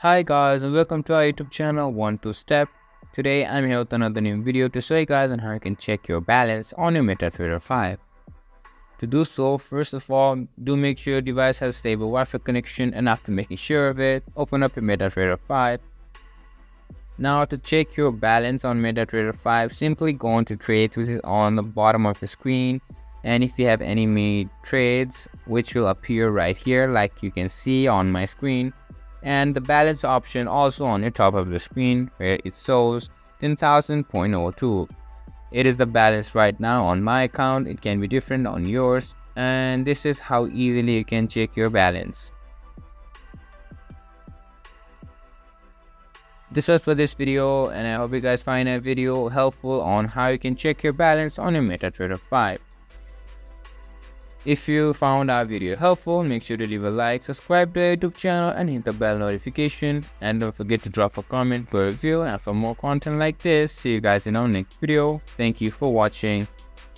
Hi guys and welcome to our YouTube channel 1-2-Step. Today I'm here with another new video to show you guys on how you can check your balance on your MetaTrader 5. To do so, first of all, do make sure your device has stable Wi-Fi connection, and after making sure of it, open up your MetaTrader 5. Now to check your balance on MetaTrader 5, simply go on to trades, which is on the bottom of the screen, and if you have any made trades, which will appear right here like you can see on my screen, and the balance option also on the top of the screen where it shows 10,000.02. It is the balance right now on my account. It can be different on yours, and this is how easily you can check your balance. This was for this video, and I hope you guys find that video helpful on how you can check your balance on your MetaTrader 5. If you found our video helpful, make sure to leave a like, subscribe to our YouTube channel and hit the bell notification, and don't forget to drop a comment per review. And for more content like this, see you guys in our next video. Thank you for watching.